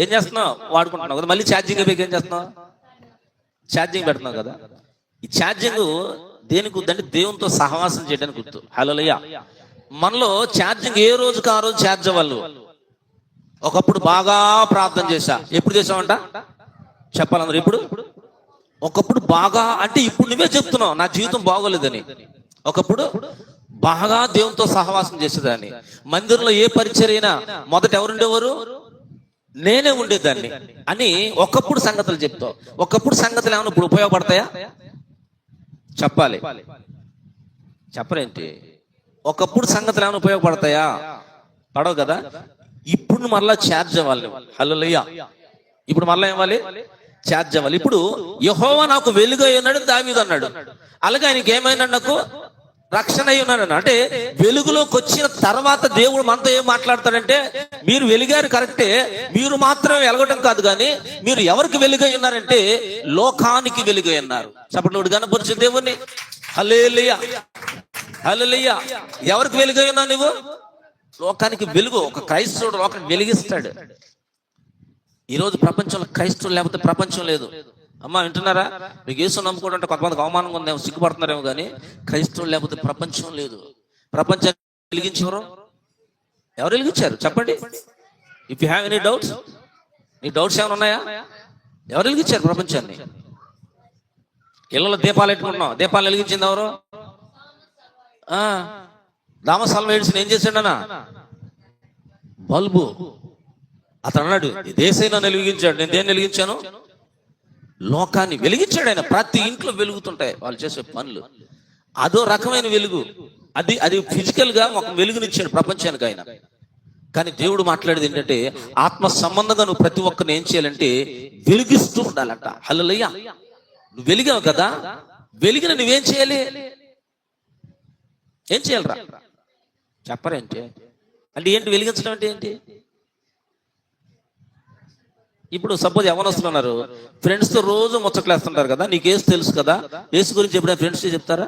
ఏం చేస్తున్నావు? వాడుకుంటున్నావు కదా. మళ్ళీ ఛార్జింగ్ అయిపోయాక ఏం చేస్తున్నావు? ఛార్జింగ్ పెడుతున్నావు కదా. ఈ ఛార్జింగ్ దేనికి గుర్తు అంటే దేవునితో సహవాసం చేయడానికి గుర్తు. హల్లెలూయా. మనలో ఛార్జింగ్ ఏ రోజుకి ఆ రోజు ఛార్జ్ అవ్వాలి. ఒకప్పుడు బాగా ప్రార్థన చేశా. ఎప్పుడు చేసావంట? చెప్పాలందరూ. ఇప్పుడు ఒకప్పుడు బాగా అంటే ఇప్పుడు నువ్వే చెప్తున్నావు నా జీవితం బాగోలేదని. ఒకప్పుడు బాగా దేవునితో సహవాసం చేసేదాన్ని. మందిరంలో ఏ పరిచర్యైనా మొదట ఎవరుండేవారు? నేనే ఉండేదాన్ని అని ఒకప్పుడు సంగతులు చెప్తావు. ఒకప్పుడు సంగతులు ఏమైనా ఇప్పుడు ఉపయోగపడతాయా? చెప్పాలి, చెప్పరేంటి? ఒకప్పుడు సంగతులు ఏమైనా ఉపయోగపడతాయా? పడవు కదా. ఇప్పుడు మరలా ఛార్జ్ అవ్వాలి. హల్లెలూయా. ఇప్పుడు మరలా ఏమవ్వాలి? ఛార్జ్ అవ్వాలి. ఇప్పుడు యెహోవా నాకు వెలుగై ఉన్నాడు దావీదు అన్నాడు. అలాగే ఆయనకి ఏమైనా నాకు రక్షణ అయి ఉన్నాడు. అంటే వెలుగులోకి వచ్చిన తర్వాత దేవుడు మనతో ఏం మాట్లాడతాడంటే మీరు వెలిగారు కరెక్టే, మీరు మాత్రమే వెలగటం కాదు కానీ మీరు ఎవరికి వెలుగై ఉన్నారంటే లోకానికి వెలుగై ఉన్నారు. చప్పట్లు గణపరిచే దేవుణ్ణి. హల్లెలూయా, హల్లెలూయా. ఎవరికి వెలుగై ఉన్నావు నువ్వు? లోకానికి వెలుగు. ఒక క్రైస్తవుడు లోకానికి వెలిగిస్తాడు. ఈరోజు ప్రపంచంలో క్రైస్తవులు లేకపోతే ప్రపంచం లేదు. అమ్మా వింటున్నారా? మీకు యేసు నమ్ముకోవడం అంటే కొంతమందికి అవమానంగా ఉందేమో, సిగ్గుపడుతున్నారేమో కానీ క్రైస్తవులు లేకపోతే ప్రపంచం లేదు. ప్రపంచాన్ని వెలిగించేవారు ఎవరు వెలిగించారు? చెప్పండి. If you have any doubts, నీ డౌట్స్ ఏమైనా ఉన్నాయా? ఎవరు వెలిగించారు ప్రపంచాన్ని? ఇళ్ళలో దీపాలు పెట్టుకుంటున్నాం. దీపాలు వెలిగించింది ఎవరు? థామస్ ఆల్వా ఎడిసన్ ఏం చేశాడనా? బల్బు. అతను అన్నాడు దేశైనా వెలిగించాడు, నేను దేన్ని వెలిగించాను? లోకాన్ని వెలిగించాడు ఆయన. ప్రతి ఇంట్లో వెలుగుతుంటాయి వాళ్ళు చేసే పనులు. అదో రకమైన వెలుగు. అది ఫిజికల్ గా ఒక వెలుగునిచ్చాడు ప్రపంచానికి ఆయన. కానీ దేవుడు మాట్లాడేది ఏంటంటే ఆత్మ సంబంధంగా నువ్వు ప్రతి ఒక్కరిని ఏం చేయాలంటే వెలిగిస్తూ ఉండాలంట. హల్లెలూయా. నువ్వు వెలిగావు కదా, వెలిగిన నువ్వేం చేయాలి? ఏం చేయాలరా? చెప్పరేంటి? అంటే ఏంటి వెలిగించడం అంటే ఏంటి? ఇప్పుడు సపోజ్ యవ్వనస్తులు ఉన్నారు, ఫ్రెండ్స్ తో రోజు ముచ్చట్లేస్తుంటారు కదా. నీకు ఏసు తెలుసు కదా, ఏసు గురించి ఎప్పుడైనా ఫ్రెండ్స్ చెప్తారా?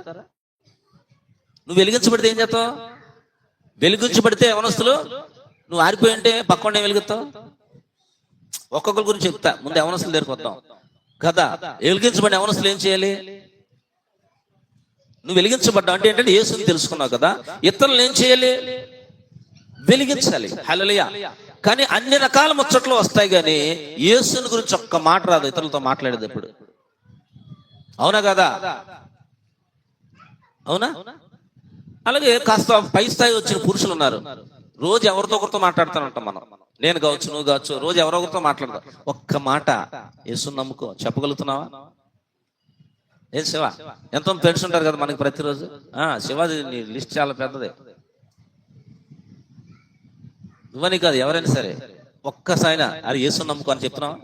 నువ్వు వెలిగించబడితే ఏం చేస్తావు? వెలిగించబడితే యవ్వనస్తులు నువ్వు ఆరిపోయి ఉంటే పక్కనే వెలుగుతావు. ఒక్కొక్కరి గురించి చెప్తా, ముందు యవ్వనస్తులు దగ్గరికి కదా. వెలిగించబడిన యవ్వనస్తులు ఏం చేయాలి? నువ్వు వెలిగించబడ్డావు అంటే ఏంటంటే యేసుని తెలుసుకున్నావు కదా, ఇతరులను ఏం చేయాలి? వెలిగించాలి. హల్లెలూయా. కానీ అన్ని రకాల ముచ్చట్లు వస్తాయి కానీ యేసుని గురించి ఒక్క మాట రాదు ఇతరులతో మాట్లాడేది ఎప్పుడు. అవునా కదా? అవునా? అలాగే కాస్త పై స్థాయి వచ్చిన పురుషులు ఉన్నారు. రోజు ఎవరితో ఒకరితో మాట్లాడుతానంటాం మనం. నేను కావచ్చు, నువ్వు కావచ్చు, రోజు ఎవరో ఒకరితో మాట్లాడతాం. ఒక్క మాట యేసుని నమ్ముకో చెప్పగలుగుతున్నావా? ఏం శివ, ఎంతో ఫ్రెండ్స్ ఉంటారు కదా మనకి ప్రతిరోజు. శివాజీ నీ లిస్ట్ చాలా పెద్దదే. నువ్వని కాదు, ఎవరైనా సరే ఒక్కసారి అది యేసుని నమ్ముకో అని చెప్తున్నావా?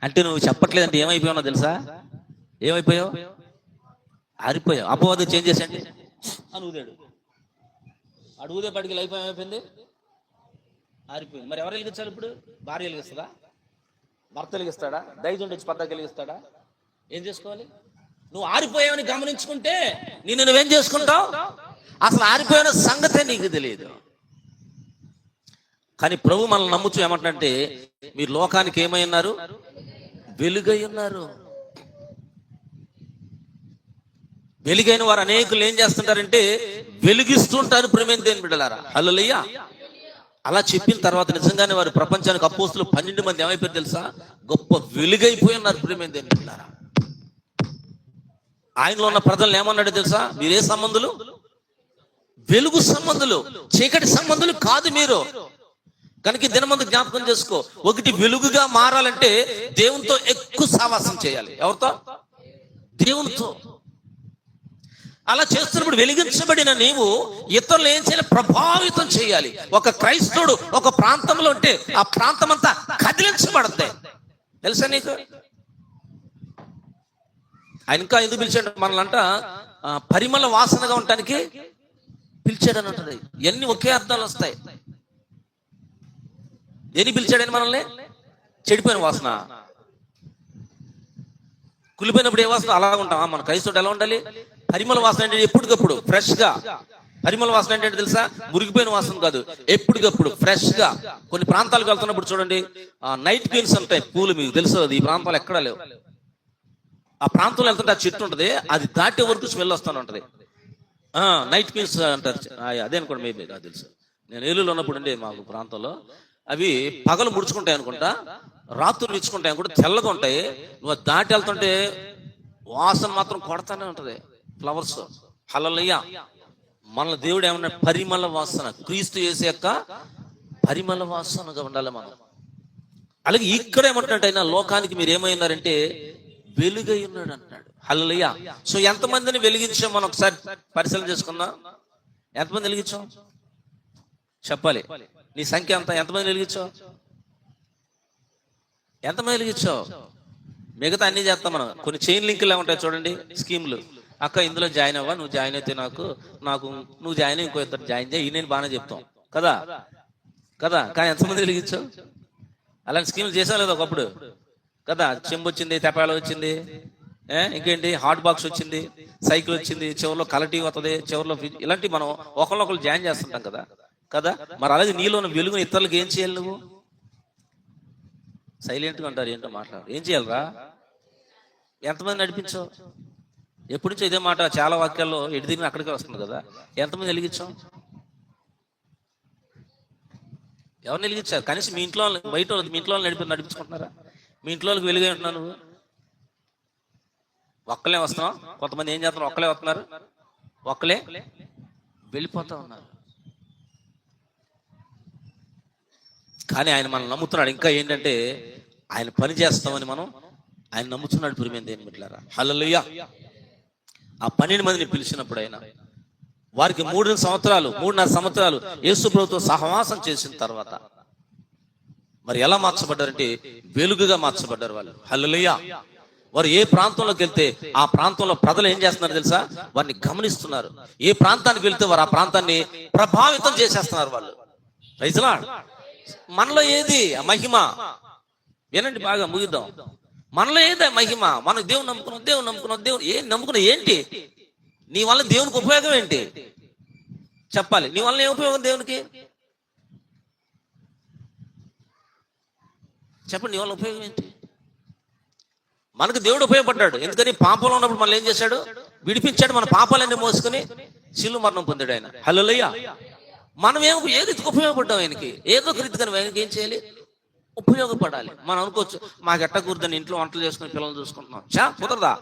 అంటే నువ్వు చెప్పట్లేదంటే ఏమైపోయావు తెలుసా? ఏమైపోయావు? ఆరిపోయావు. అపవాదం చేంజ్ చేసండి అని ఊదాడు. ఊదే పడికి లైఫ్ ఏమైపోయింది? ఆరిపోయింది. మరి ఎవరు వెలిగించాలి ఇప్పుడు? భార్య వెలిగిస్తుందా? భర్త వెలిగిస్తాడా? దైజుండి వచ్చి పద్దాకి వెలిగిస్తాడా? ఏం చేసుకోవాలి? నువ్వు ఆరిపోయావని గమనించుకుంటే నువ్వేం చేసుకుంటావు? అసలు ఆరిపోయిన సంగతే నీకు తెలియదు. కానీ ప్రభు మనల్ని నమ్ముచు ఏమంటే, మీరు లోకానికి ఏమై ఉన్నారు? వెలుగై ఉన్నారు. వెలుగైన వారు అనేకులు ఏం చేస్తుంటారంటే వెలిగిస్తుంటారు. ప్రేమ దేని బిడ్డలారా, హల్లెలూయా. అలా చెప్పిన తర్వాత నిజంగానే వారు ప్రపంచానికి అపోస్తులు 12 మంది ఏమైపోయారు తెలుసా? గొప్ప వెలుగైపోయి ఉన్నారు. ప్రేమ దేని బిడ్డలారా, ఆయనలో ఉన్న ప్రజలను ఏమన్నాడు తెలుసా? మీరే సంబంధులు? వెలుగు సంబంధులు, చీకటి సంబంధులు కాదు మీరు. కనుక దినమందు జ్ఞాపకం చేసుకో. ఒకటి, వెలుగుగా మారాలంటే దేవునితో ఎక్కువ సావాసం చేయాలి. ఎవరితో? దేవునితో. అలా చేస్తున్నప్పుడు వెలిగించబడిన నీవు ఇతరులు ఏం చేయాలి? ప్రభావితం చేయాలి. ఒక క్రైస్తవుడు ఒక ప్రాంతంలో ఉంటే ఆ ప్రాంతం అంతా కదిలించబడతాయి. తెలుసా నీకు? ఆయన ఇంకా ఎందుకు పిలిచాడు మనల్ని? పరిమళ వాసనగా ఉండటానికి పిలిచాడని ఉంటుంది. ఇవన్నీ ఒకే అర్థాలు వస్తాయి. దేని పిలిచాడని మనల్ని? చెడిపోయిన వాసన, కులిపోయినప్పుడు ఏ వాసన అలా ఉంటాం. మన క్రైస్తవుడు ఎలా ఉండాలి? పరిమళ వాసన అంటే ఎప్పటికప్పుడు ఫ్రెష్ గా. పరిమళ వాసన అంటే తెలుసా? మురిగిపోయిన వాసన కాదు, ఎప్పటికప్పుడు ఫ్రెష్ గా. కొన్ని ప్రాంతాలకు వెళ్తున్నప్పుడు చూడండి, నైట్ క్వీన్స్ ఉంటాయి పూలు. మీకు తెలుసు, ఈ ప్రాంతాలు ఎక్కడా లేవు. ఆ ప్రాంతంలో వెళ్తుంటే ఆ చెట్టు ఉంటుంది, అది దాటే వరకు స్మెల్ వస్తూనే ఉంటది. నైట్ క్వీన్స్ అంటారు. అదే అనుకోండి, మేబీ నాకు తెలుసు. నేను ఏలూరులో ఉన్నప్పుడు అండి మాకు ప్రాంతంలో అవి పగలు ముడుచుకుంటాయి అనుకుంటా, రాత్రులు విచ్చుకుంటాయి అనుకుంటా, తెల్లగా ఉంటాయి. నువ్వు దాటి వెళ్తుంటే వాసన మాత్రం కొడతానే ఉంటది. ఫ్లవర్స్. హల్లెలూయా. మన దేవుడు ఏమన్నా? పరిమళ వాసన, క్రీస్తు యేసు యొక్క పరిమళ వాసనగా ఉండాలి మనం. అలాగే ఇక్కడ ఏమంటున్నట్టు అయినా లోకానికి మీరు ఏమైనారంటే వెలుగై ఉన్నాడు అంటాడు. హల్లెలూయా. సో ఎంతమందిని వెలిగించాం మనం ఒకసారి పరిశీలన చేసుకుందాం. ఎంతమంది వెలిగించాం చెప్పాలి. నీ సంఖ్య ఎంత? ఎంతమంది వెలిగించావు? ఎంతమంది వెలిగించావు? మిగతా అన్ని చేస్తాం మనం. కొన్ని చైన్ లింకులు ఉంటాయి చూడండి, స్కీములు. అక్క ఇందులో జాయిన్ అవ్వ, నువ్వు జాయిన్ అయితే నాకు నువ్వు జాయిన్ అయ్యి ఇంకో ఇద్దరు జాయిన్ చేయి, నేను బాగానే చెప్తాం కదా కదా. కానీ ఎంతమంది వెలిగించావు? అలాంటి స్కీములు చేసాం లేదా ఒకప్పుడు కదా? చెంబు వచ్చింది, తెపాల వచ్చింది, ఇంకేంటి హాట్ బాక్స్ వచ్చింది, సైకిల్ వచ్చింది, చివరిలో కలర్ వస్తుంది, చివరిలో ఇలాంటి మనం ఒకరినొకరు జాయిన్ చేస్తుంటాం కదా కదా. మరి అలాగే నీలో ఉన్న వెలుగుని ఇతరులకు ఏం చేయాలి? నువ్వు సైలెంట్గా ఉంటారు, ఏంటో మాట్లాడు. ఏం చేయాలరా? ఎంతమంది నడిపించావు? ఎప్పటి నుంచో ఇదే మాట చాలా వాక్యాల్లో ఎటు దిగిన అక్కడికే వస్తుంది కదా. ఎంతమంది వెలిగించాం? ఎవరిని వెలిగించారు? కనీసం మీ ఇంట్లో బయట మీ ఇంట్లో నడిపించుకుంటున్నారా? మీ ఇంట్లో వెలుగే ఉంటున్నావు నువ్వు? ఒక్కలే వస్తున్నావు. కొంతమంది ఏం చేస్తున్నారు? ఒక్కలే వస్తున్నారు, ఒక్కలే వెళ్ళిపోతా ఉన్నారు. కానీ ఆయన మనం నమ్ముతున్నాడు. ఇంకా ఏంటంటే ఆయన పని చేస్తామని మనం ఆయన నమ్ముతున్నాడు. ప్రియమైన దేవుని బిడ్డలారా, హల్లెలూయా. ఆ 12 మందిని పిలిచినప్పుడు ఆయన వారికి 3.5 సంవత్సరాలు యేసు ప్రభువుతో సహవాసం చేసిన తర్వాత మరి ఎలా మార్చబడ్డారంటే వెలుగుగా మార్చబడ్డారు వాళ్ళు. హల్లెలూయా. వారు ఏ ప్రాంతంలోకి వెళ్తే ఆ ప్రాంతంలో ప్రజలు ఏం చేస్తున్నారు తెలుసా? వారిని గమనిస్తున్నారు. ఏ ప్రాంతానికి వెళ్తే వారు ఆ ప్రాంతాన్ని ప్రభావితం చేసేస్తున్నారు వాళ్ళు. Praise lord. మనలో ఏది ఆ మహిమ? వినండి బాగా, ముగిద్దాం. మనలో ఏది మహిమ? మనం దేవుని నమ్ముకున్నాం. దేవుని నమ్ముకున్నా ఏంటి? నీ వల్ల దేవునికి ఉపయోగం ఏంటి చెప్పాలి. నీ వల్ల ఏం ఉపయోగం దేవునికి? చెప్పండి, నీ వల్ల ఉపయోగం ఏంటి? మనకు దేవుడు ఉపయోగపడ్డాడు. ఎందుకని? పాపంలో ఉన్నప్పుడు మనల్ని ఏం చేశాడు? విడిపించాడు. మన పాపాలన్నీ మోసుకుని శిలువ మరణం పొందాడు ఆయన. హల్లెలూయా. మనం ఏది ఉపయోగపడ్డాం ఆయనకి? ఏదో ఒక రీతిగా ఆయనకి ఏం చేయాలి? ఉపయోగపడాలి. మనం అనుకోవచ్చు, మాకు ఎట్ట కూర్దని ఇంట్లో వంటలు చేసుకుని పిల్లలు చూసుకుంటున్నాం. కుదరదా?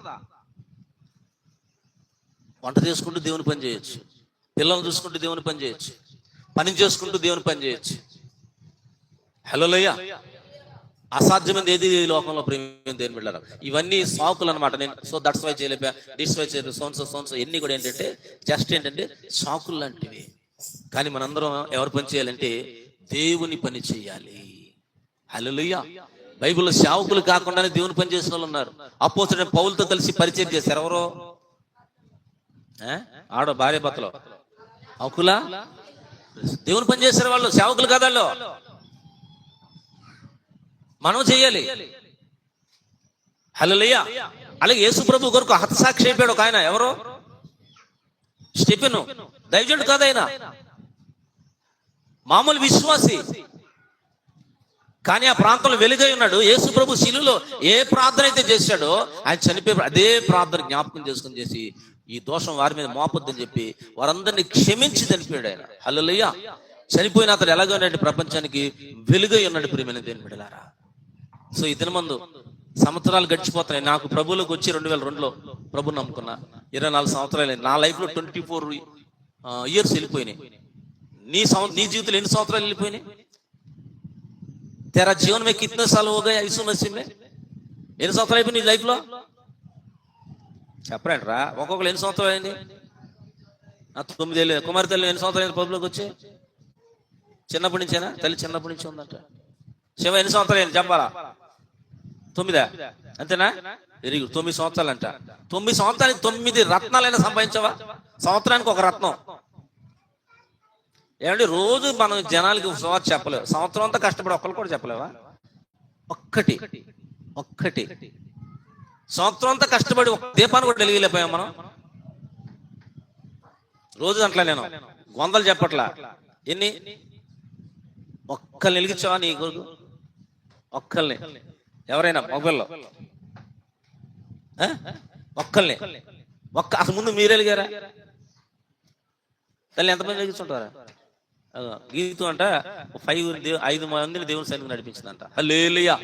వంట చేసుకుంటూ దేవుని పని చేయొచ్చు. పిల్లల్ని చూసుకుంటూ దేవుని పని చేయొచ్చు, పని చేసుకుంటూ దేవుని పని చేయొచ్చు. హల్లెలూయా. అసాధ్యమైనది ఏది ఈ లోకంలో ప్రేమ దేని బిడ్డలారా. ఇవన్నీ సాకులు అనమాట. నేను సో దట్స్ వై చేయలేపా, డిస్ వై చేయలేదు, సోన్సో ఎన్ని కూడా ఏంటంటే జస్ట్ ఏంటంటే సాకులు లాంటివి. కానీ మనందరం ఎవరు పని చేయాలంటే దేవుని పని చేయాలి. హల్లెలూయా. బైబిల్లో సేవకులు కాకుండానే దేవుని పని చేసిన వాళ్ళు ఉన్నారు. అపోస్తలుడైన పౌలుతో కలిసి పరిచయం చేశారు. ఎవరో ఆడో భార్య భర్తలో అవుకులా దేవుని పని చేశారు వాళ్ళు, సేవకులు కాదు వాళ్ళు. మనం చేయాలి. హల్లెలూయా. అలాగే యేసు ప్రభు కొరకు హతసాక్షి అయిపోయాడు ఒక ఆయన. ఎవరో స్టెఫెను. దైవజనుడు కాదు ఆయన, మామూలు విశ్వాసి. కానీ ఆ ప్రాంతంలో వెలుగై ఉన్నాడు. యేసు ప్రభు శిలువలో ఏ ప్రార్థన అయితే చేశాడో ఆయన చనిపోయి అదే ప్రార్థన జ్ఞాపకం చేసుకుని చేసి ఈ దోషం వారి మీద మోపొద్దని చెప్పి వారందరినీ క్షమించి చనిపోయాడు ఆయన. హల్లెలూయా. చనిపోయిన అతడు ఎలాగో ఉన్నాడు, ప్రపంచానికి వెలుగై ఉన్నాడు. ప్రియమైన దేవుని బిడ్డలారా, సో ఈ దినమందు సంవత్సరాలు గడిచిపోతున్నాయి. నాకు ప్రభువులోకి వచ్చి 2002లో ప్రభుని నమ్ముకున్నా. 24 సంవత్సరాలు. నా లైఫ్లో 24 ఇయర్స్ వెళ్ళిపోయినాయి. నీ జీవితంలో ఎన్ని సంవత్సరాలు వెళ్ళిపోయినాయి? तेरा जीवन में कितने साल हो गए यीशु मसीह में? ఎన్ని సంవత్సరాలు అయిపోయింది నీ లైఫ్లో? చెప్పండి రా. ఒక్కొక్కరు ఎన్ని సంవత్సరాలు అయింది? 9 ఏళ్ళు. కుమారి తల్లి ఎన్ని సంవత్సరాలు అయింది ప్రభులోకి వచ్చి? చిన్నప్పటి నుంచేనా? తల్లి చిన్నప్పటి నుంచి ఉందంట. శివ ఎన్ని సంవత్సరాలు అయింది చెప్పాలా? 9 అంతేనా? Very good. 9 సంవత్సరాలు అంట. 9 సంవత్సరానికి 9 రత్నాలైనా సంపాదించావా? సంవత్సరానికి ఒక రత్నం. ఏమంటే రోజు మనం జనాలకి సువార్త చెప్పలేవు. సంవత్సరం అంతా కష్టపడి ఒక్కరు కూడా చెప్పలేవా? ఒక్కటి సంవత్సరం అంతా కష్టపడి ఒక దీపాన్ని కూడా వెలిగిలేకపోయాం మనం. రోజు అంట్లా నేను 100 చెప్పట్లా. ఎన్ని? ఒక్కరిని వెలిగించావా నీ కొరకు? ఒక్కరిని. ఎవరైనా మొబైల్లో ఒక్కరిని అసలు ముందు మీరు వెలిగారా? తల్లి ఎంతమంది వెలిగించుంటారా? గీతం అంట 5 మందిని దేవుని సైనికులు నడిపించిందంట. హల్లెలూయా.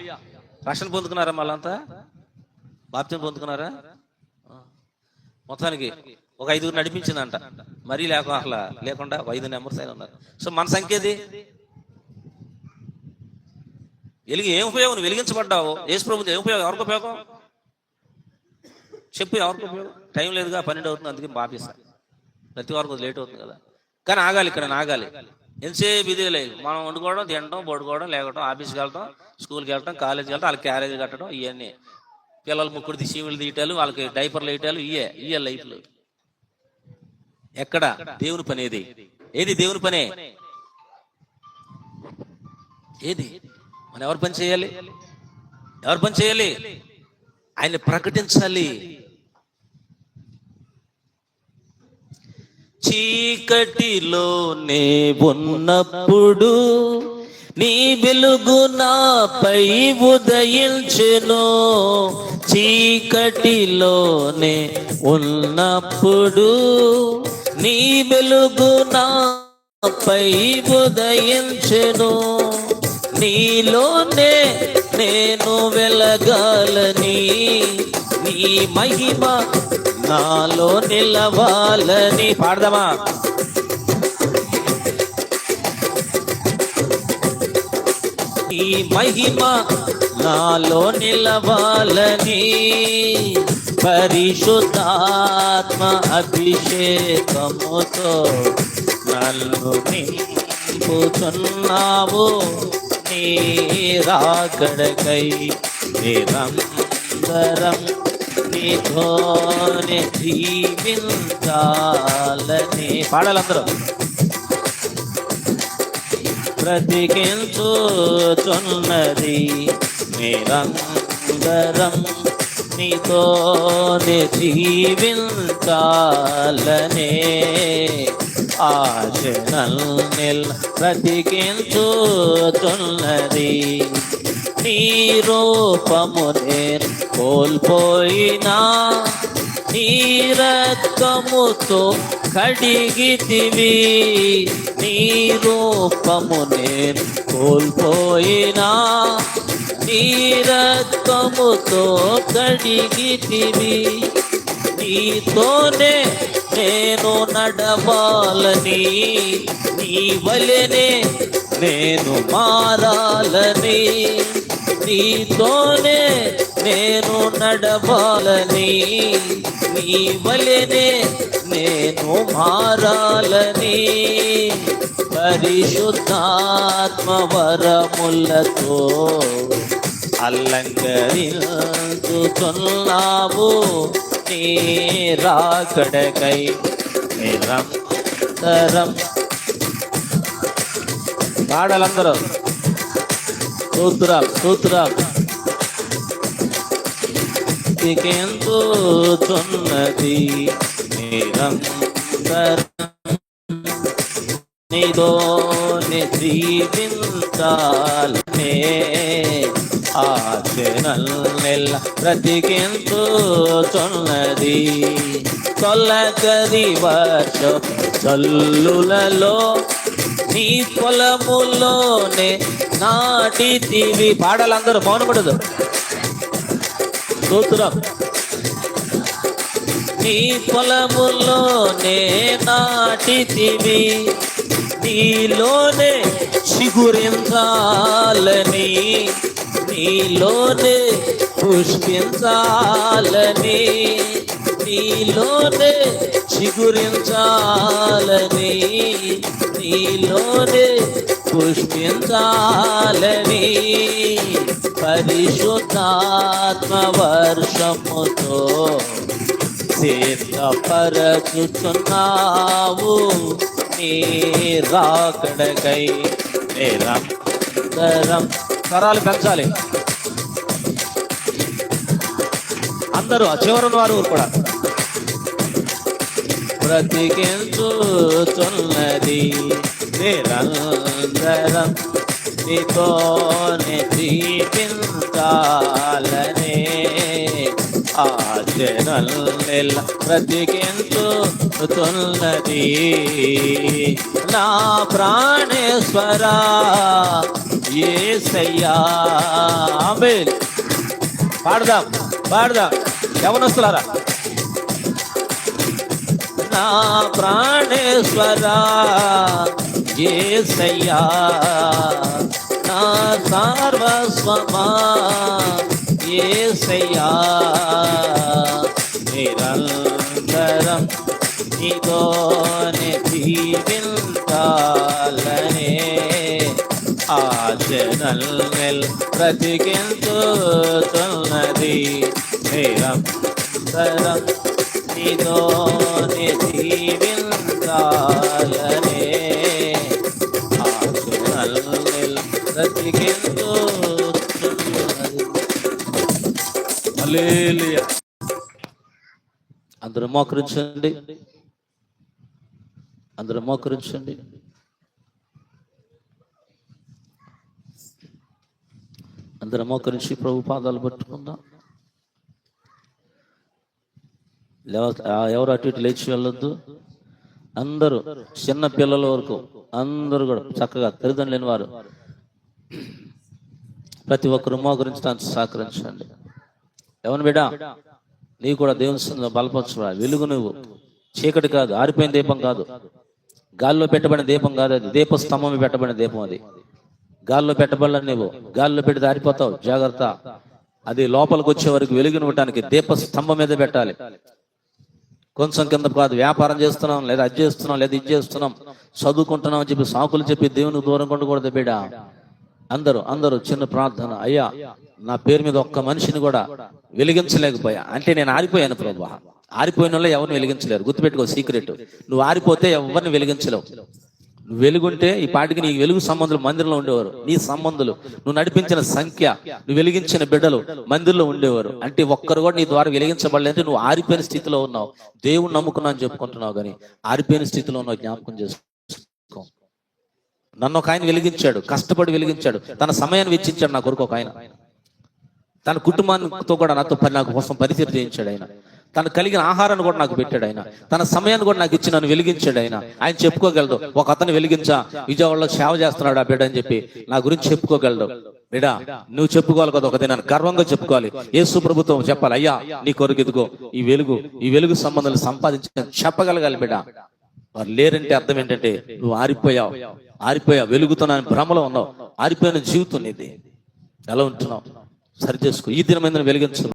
రక్షణ పొందుకున్నారా? మళ్ళంతా బాప్తిసం పొందుకున్నారా? మొత్తానికి ఒక 5 నడిపించిందంట. మరీ లేకుండా 5 నెంబర్స్ అయినా ఉన్నారు. సో మన సంఖ్య ఏది? ఏం ఉపయోగం? నువ్వు వెలిగించబడ్డావు యేసు ప్రభువుతో. ఏం ఉపయోగం? ఎవరికి ఉపయోగం చెప్పు? ఎవరికి ఉపయోగం? టైం లేదుగా, 12 అవుతుంది, అందుకే బాపిస్తా. ప్రతి వారికి లేట్ అవుతుంది కదా. కానీ ఆగాలి. ఇక్కడ ఆగాలి. ఎంతసేపు ఇదే లేదు. మనం వండుకోవడం, తినడం, పడుకోవడం, లేకటం, ఆఫీస్కి వెళ్ళటం, స్కూల్కి వెళ్ళటం, కాలేజీకి వెళ్ళటం, వాళ్ళకి క్యారేజ్ కట్టడం, ఇవన్నీ. పిల్లలు ముక్కుడు సీములు తీయటాలు, వాళ్ళకి డైపర్లు వేయటాలు, ఇయే లైఫ్లు. ఎక్కడ దేవుని పని? ఏది దేవుని పనే? ఏది? మనం ఎవరు పని చేయాలి? ఆయన్ని ప్రకటించాలి. చీకటిలోనే ఉన్నప్పుడు నీ వెలుగు నాపై ఉదయించెను. చీకటిలోనే ఉన్నప్పుడు నీ వెలుగు నాపై ఉదయించెను. నీలోనే నేను వెలగాలని, నీ మహిమ నాలో నిలవాలని. పాడదామా? ఈ మహిమ నాలో నిలవాలని పరిశుద్ధాత్మ అభిషేకముతో నన్ను నింపుతున్నావు. నీ రాకడకై నిరంతరం నీతోనే జీవించాలని. పాడాలందరూ. బ్రతికించుచున్నది నిరంతరం నీతోనే జీవించాలనే ఆశనల్ బ్రతికించుచున్నది. నీ రూపము నేను కోల్పోయినా నీ రక్తముతో కడిగితివి. నీ రూపము నేను కోల్పోయినా నీ రక్తముతో కడిగితివి. నీతోనే నేను నడవాలని, నీ వలెనే నేను మారాలని, నీతోనే నేను నడవాలని, నీ వలెనే నేను మారాలని, పరిశుద్ధాత్మ వరములతో అలంకరించుతున్నావు, నీ రాకడకై నిరంతరం. పాడాలందరూ స్తోత్రం స్తోత్రం. ఎంతున్నది నిరంతరం నీతోనే జీవించాలనే ఆశనల్నెల్ల బ్రతికించుచున్నది. తొలకరి వర్షం చల్లులలో నీ పొలములోనే నాటితివి. పాడాలందరూ మౌనపడదు. స్తోత్రం. నీ పొలములోనే నాటితివి, నీలోనే చిగురించాలని, నీలోనే పుష్పించాలని, నీలోనే చిగురించాలని, నీలోనే పుష్పించాలని, పరిశుద్ధాత్మ వర్షముతో సిద్ధపరచుచున్నావు, నీ రాకడకై నిరంతరం. స్వరాలు పెంచాలి అందరూ, ఆ చివరన వారు కూడా. బ్రతికించుచున్నది నిరంతరం, నీతోనే జీవించాలనే ఆశనల్నెల్ల బ్రతికించుచున్నది. నా ప్రాణేశ్వరా యేసయ్యా. ఆమేన్. పాడదాం పాడదాం యవనస్తులారా. నా ప్రాణేశ్వరా యేసయ్యా, నా సర్వస్వమా యేసయ్యా, నిరంతరం నీతోనే జీవించాలనే ఆశనల్నెల్ల బ్రతికించుచున్నది. నిరంతరం నీతోనే జీవించాలనే ఆశనల్నెల్ల బ్రతికించుచున్నది. హల్లెలూయా. అందరూ మోకరించండి, అందరూ మోకరించండి. అందరూ మోకరించి ప్రభు పాదాలు పట్టుకుందాం. ఎవరు అటు ఇటు లేచి వెళ్ళొద్దు. అందరూ చిన్న పిల్లల వరకు అందరూ కూడా చక్కగా తల్లిదండ్రులు లేని వారు ప్రతి ఒక్కరు మోకరించడానికి సహకరించండి. ఎవరు బిడ్డ, నీవు కూడా దేవుని బలపరచురా. వెలుగు నువ్వు, చీకటి కాదు, ఆరిపోయిన దీపం కాదు, గాల్లో పెట్టబడిన దీపం కాదు, అది దీప స్తంభం పెట్టబడిన దీపం. అది గాల్లో పెట్టబడాల, నువ్వు గాల్లో పెడితే ఆరిపోతావు. జాగ్రత్త. అది లోపలికి వచ్చే వరకు వెలుగునివ్వటానికి దీప స్తంభం మీద పెట్టాలి. కొంచెం కింద కాదు. వ్యాపారం చేస్తున్నాం, లేదా అది చేస్తున్నాం, లేదా ఇది చేస్తున్నాం, చదువుకుంటున్నాం అని చెప్పి సాకులు చెప్పి దేవునికి దూరం కొండకూడదు బిడ్డ. అందరూ చిన్న ప్రార్థన. అయ్యా, నా పేరు మీద ఒక్క మనిషిని కూడా వెలిగించలేకపోయా అంటే నేను ఆరిపోయాను ప్రభు. ఆరిపోయిన వాళ్ళు ఎవరిని వెలిగించలేరు. గుర్తుపెట్టుకో సీక్రెట్. నువ్వు ఆరిపోతే ఎవరిని వెలిగించలేవు. నువ్వు వెలుగుంటే ఈ పాటికి నీ వెలుగు సంబంధులు మందిరంలో ఉండేవారు. నీ సంబంధులు, నువ్వు నడిపించిన సంఖ్య, నువ్వు వెలిగించిన బిడ్డలు మందిరంలో ఉండేవారు. అంటే ఒక్కరు కూడా నీ ద్వారా వెలిగించబడలేదంటే నువ్వు ఆరిపోయిన స్థితిలో ఉన్నావు. దేవుణ్ణి నమ్ముకున్నా అని చెప్పుకుంటున్నావు, కానీ ఆరిపోయిన స్థితిలో ఉన్నావు. జ్ఞాపకం చేసుకో. నన్ను ఒక ఆయన వెలిగించాడు, కష్టపడి వెలిగించాడు, తన సమయాన్ని వెచ్చించాడు నా కొరకు. ఒక ఆయన తన కుటుంబానితో కూడా నాతో నాకు కోసం పరిచయం చేయించాడు. ఆయన తను కలిగిన ఆహారాన్ని కూడా నాకు పెట్టాడు. ఆయన తన సమయాన్ని కూడా నాకు ఇచ్చి నన్ను వెలిగించాడు. ఆయన చెప్పుకోగలడు. ఒక అతను వెలిగించా, విజయవాడలో సేవ చేస్తున్నాడు ఆ బిడ్డ అని చెప్పి నా గురించి చెప్పుకోగలడు. బిడా నువ్వు చెప్పుకోవాలి కదా, ఒక దినాన్ని గర్వంగా చెప్పుకోవాలి. యేసు ప్రభుత్వం చెప్పాలి, అయ్యా నీ కొరకు ఇదిగో ఈ వెలుగు సంబంధాలు సంపాదించిన చెప్పగలగాలి. బిడా వారు లేరంటే అర్థం ఏంటంటే నువ్వు ఆరిపోయావు, వెలుగుతున్నాను భ్రమలో ఉన్నావు, ఆరిపోయిన జీవితం నీది. ఎలా ఉంటున్నావు? సరి చేసుకో. ఈ దినమైన వెలిగించు.